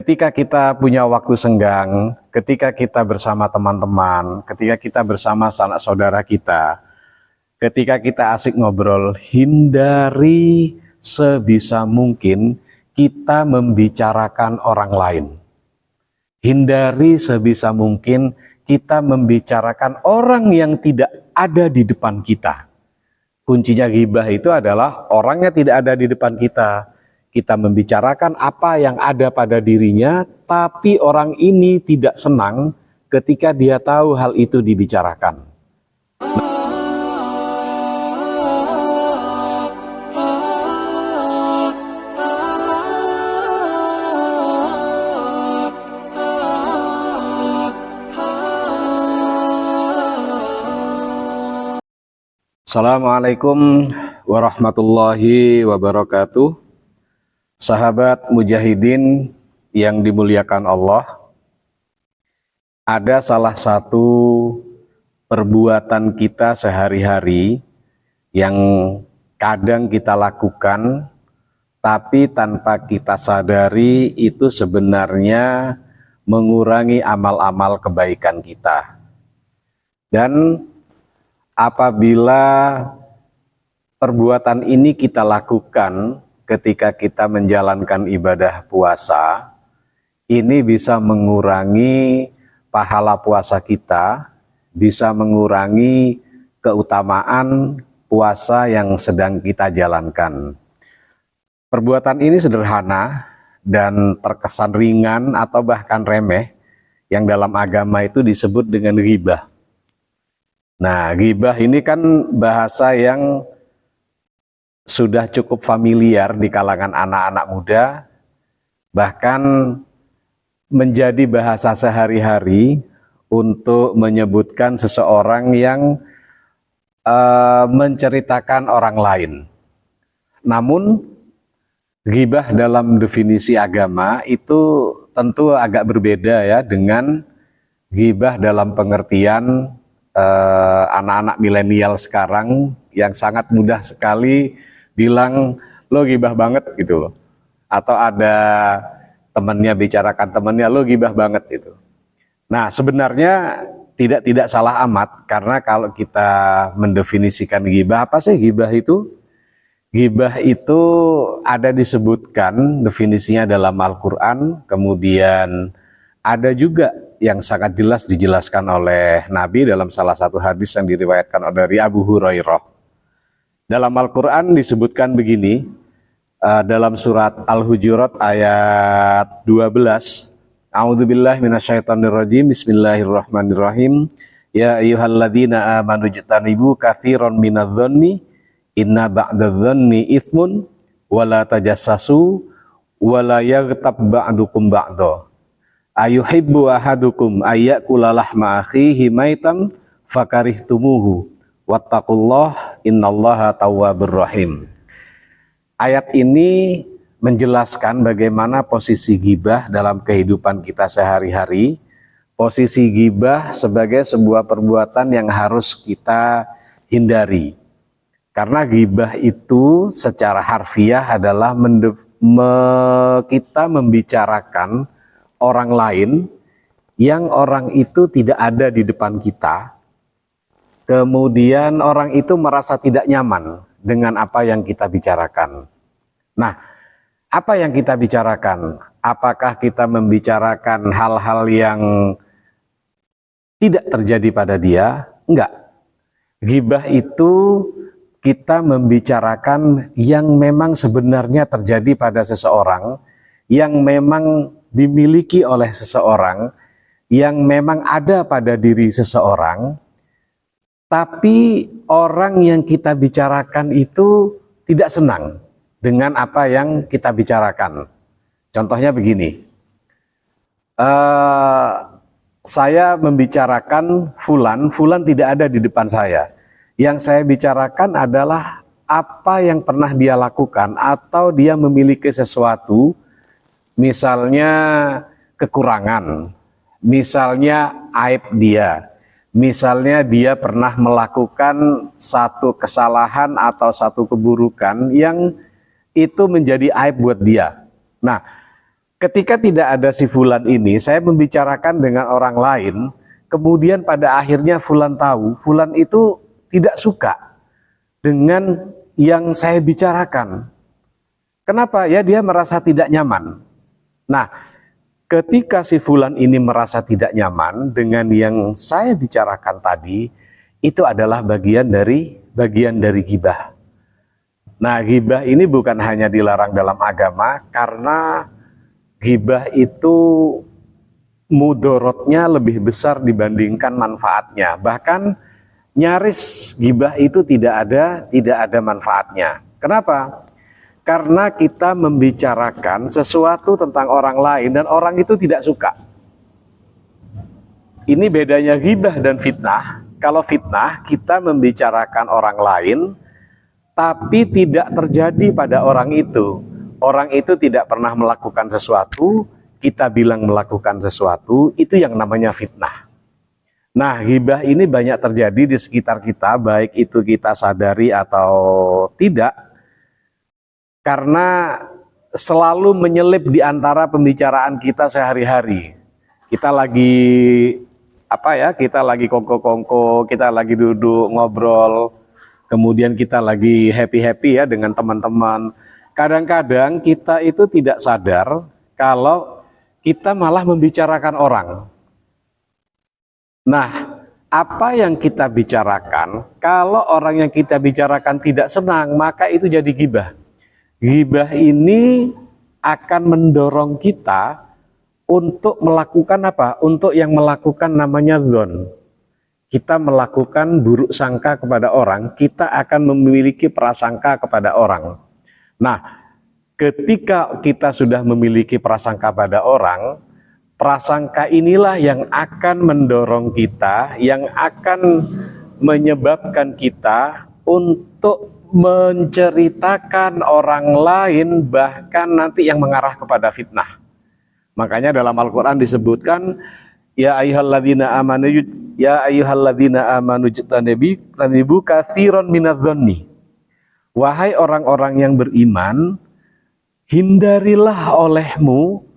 Ketika kita punya waktu senggang, ketika kita bersama teman-teman, ketika kita bersama sanak saudara kita, ketika kita asik ngobrol, hindari sebisa mungkin kita membicarakan orang lain. Hindari sebisa mungkin kita membicarakan orang yang tidak ada di depan kita. Kuncinya ghibah itu adalah orangnya tidak ada di depan kita. Kita membicarakan apa yang ada pada dirinya, tapi orang ini tidak senang ketika dia tahu hal itu dibicarakan. Assalamualaikum warahmatullahi wabarakatuh. Sahabat mujahidin yang dimuliakan Allah, ada salah satu perbuatan kita sehari-hari yang kadang kita lakukan, tapi tanpa kita sadari itu sebenarnya mengurangi amal-amal kebaikan kita. Dan apabila perbuatan ini kita lakukan ketika kita menjalankan ibadah puasa, ini bisa mengurangi pahala puasa kita, bisa mengurangi keutamaan puasa yang sedang kita jalankan. Perbuatan ini sederhana dan terkesan ringan atau bahkan remeh, yang dalam agama itu disebut dengan ghibah. Nah, ghibah ini kan bahasa yang sudah cukup familiar di kalangan anak-anak muda, bahkan menjadi bahasa sehari-hari untuk menyebutkan seseorang yang menceritakan orang lain. Namun, ghibah dalam definisi agama itu tentu agak berbeda ya dengan ghibah dalam pengertian anak-anak milenial sekarang yang sangat mudah sekali bilang lo gibah banget gitu loh, atau ada temennya bicarakan temennya lo gibah banget gitu. Nah, sebenarnya tidak salah amat, karena kalau kita mendefinisikan gibah, apa sih gibah itu? Gibah itu ada disebutkan definisinya dalam Al-Quran, kemudian ada juga yang sangat jelas dijelaskan oleh Nabi dalam salah satu hadis yang diriwayatkan dari Abu Hurairah. Dalam Al-Quran disebutkan begini, dalam surat Al-Hujurat ayat 12, A'udzubillahi minasyaitonirrajim, Bismillahirrahmanirrahim. Ya ayyuhalladzina amanu jtanibu katsiran minadh-dhanni inna ba'dadh-dhanni itsmun wala tajassasu wala yaghtab ba'dukum ba'dha. Ayuhibbu ahadukum ayyakula lahma akhihi maitan fakarihtumuhu wattaqullah innallaha tawwabur rahim. Ayat ini menjelaskan bagaimana posisi ghibah dalam kehidupan kita sehari-hari. Posisi ghibah sebagai sebuah perbuatan yang harus kita hindari. Karena ghibah itu secara harfiah adalah kita membicarakan orang lain yang orang itu tidak ada di depan kita, kemudian orang itu merasa tidak nyaman dengan apa yang kita bicarakan. Nah, apa yang kita bicarakan? Apakah kita membicarakan hal-hal yang tidak terjadi pada dia? Enggak. Ghibah itu kita membicarakan yang memang sebenarnya terjadi pada seseorang, yang memang dimiliki oleh seseorang, yang memang ada pada diri seseorang, tapi orang yang kita bicarakan itu tidak senang dengan apa yang kita bicarakan. Contohnya begini, saya membicarakan Fulan tidak ada di depan saya. Yang saya bicarakan adalah apa yang pernah dia lakukan, atau dia memiliki sesuatu, misalnya kekurangan, misalnya aib dia, misalnya dia pernah melakukan satu kesalahan atau satu keburukan yang itu menjadi aib buat dia. Nah, Ketika tidak ada si fulan ini, saya membicarakan dengan orang lain, kemudian pada akhirnya fulan tahu, fulan itu tidak suka dengan yang saya bicarakan. Kenapa? Ya, dia merasa tidak nyaman. Nah, ketika si fulan ini merasa tidak nyaman dengan yang saya bicarakan tadi, itu adalah bagian dari ghibah. Nah, ghibah ini bukan hanya dilarang dalam agama, karena ghibah itu mudorotnya lebih besar dibandingkan manfaatnya. Bahkan nyaris ghibah itu tidak ada manfaatnya. Kenapa? Karena kita membicarakan sesuatu tentang orang lain dan orang itu tidak suka. Ini bedanya ghibah dan fitnah. Kalau fitnah, kita membicarakan orang lain tapi tidak terjadi pada orang itu. Orang itu tidak pernah melakukan sesuatu, kita bilang melakukan sesuatu, itu yang namanya fitnah. Nah, ghibah ini banyak terjadi di sekitar kita, baik itu kita sadari atau tidak, karena selalu menyelip di antara pembicaraan kita sehari-hari. Kita lagi kita lagi kongko-kongko, kita lagi duduk ngobrol, kemudian kita lagi happy-happy ya dengan teman-teman. Kadang-kadang kita itu tidak sadar kalau kita malah membicarakan orang. Nah, apa yang kita bicarakan, kalau orang yang kita bicarakan tidak senang, maka itu jadi ghibah. Ghibah ini akan mendorong kita untuk melakukan apa? Untuk yang melakukan namanya dzon. Kita melakukan buruk sangka kepada orang, kita akan memiliki prasangka kepada orang. Nah, ketika kita sudah memiliki prasangka pada orang, prasangka inilah yang akan mendorong kita, yang akan menyebabkan kita untuk menceritakan orang lain, bahkan nanti yang mengarah kepada fitnah. Makanya dalam Al-Quran disebutkan, ya ayyuhalladzina amanu jtanibu katsiran minadz-dzanni. Wahai orang-orang yang beriman, hindarilah olehmu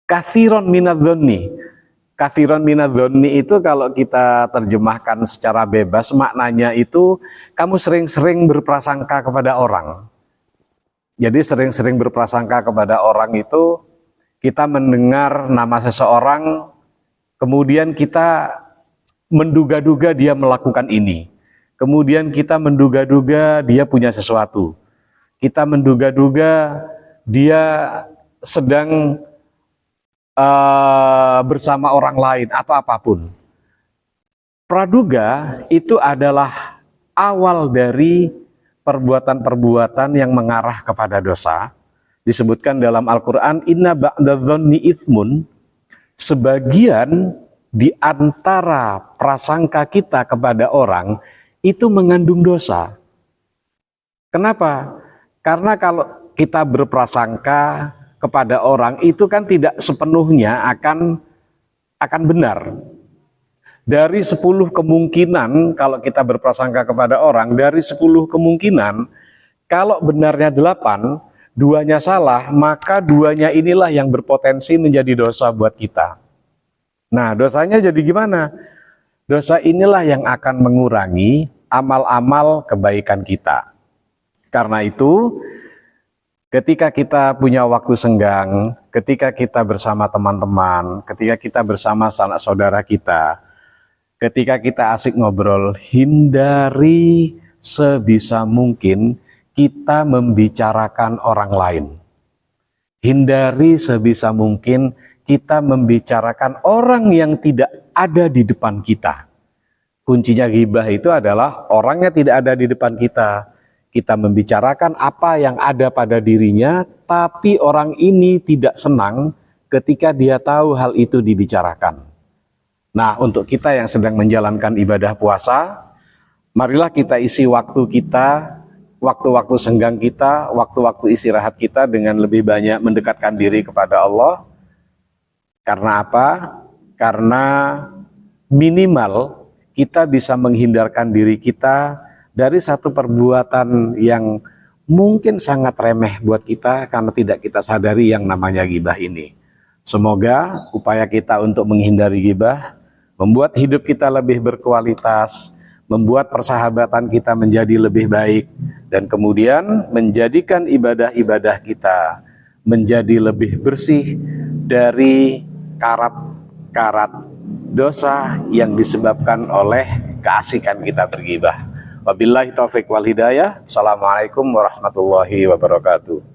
katsiran minadz-dzanni. Katsiran minadz-dzanni itu kalau kita terjemahkan secara bebas, maknanya itu kamu sering-sering berprasangka kepada orang. Jadi sering-sering berprasangka kepada orang itu, kita mendengar nama seseorang, kemudian kita menduga-duga dia melakukan ini. Kemudian kita menduga-duga dia punya sesuatu. Kita menduga-duga dia sedang bersama orang lain atau apapun. Praduga itu adalah awal dari perbuatan-perbuatan yang mengarah kepada dosa. Disebutkan dalam Al-Quran, inna ba'dadz-dzanni itsmun, sebagian di antara prasangka kita kepada orang itu mengandung dosa. Kenapa? Karena kalau kita berprasangka kepada orang itu kan tidak sepenuhnya akan benar. Dari 10 kemungkinan kalau kita berprasangka kepada orang, dari 10 kemungkinan kalau benarnya 8, 2-nya salah, maka 2-nya inilah yang berpotensi menjadi dosa buat kita. Nah, dosanya jadi gimana? Dosa inilah yang akan mengurangi amal-amal kebaikan kita. Karena itu, ketika kita punya waktu senggang, ketika kita bersama teman-teman, ketika kita bersama sanak saudara kita, ketika kita asik ngobrol, hindari sebisa mungkin kita membicarakan orang lain. Hindari sebisa mungkin kita membicarakan orang yang tidak ada di depan kita. Kuncinya ghibah itu adalah orangnya tidak ada di depan kita. Kita membicarakan apa yang ada pada dirinya, tapi orang ini tidak senang ketika dia tahu hal itu dibicarakan. Nah, untuk kita yang sedang menjalankan ibadah puasa, marilah kita isi waktu kita, waktu-waktu senggang kita, waktu-waktu istirahat kita dengan lebih banyak mendekatkan diri kepada Allah. Karena apa? Karena minimal kita bisa menghindarkan diri kita dari satu perbuatan yang mungkin sangat remeh buat kita karena tidak kita sadari yang namanya ghibah ini. Semoga upaya kita untuk menghindari ghibah membuat hidup kita lebih berkualitas, membuat persahabatan kita menjadi lebih baik, dan kemudian menjadikan ibadah-ibadah kita menjadi lebih bersih dari karat-karat dosa yang disebabkan oleh keasikan kita berghibah. Wabillahi taufiq wal hidayah. Assalamualaikum warahmatullahi wabarakatuh.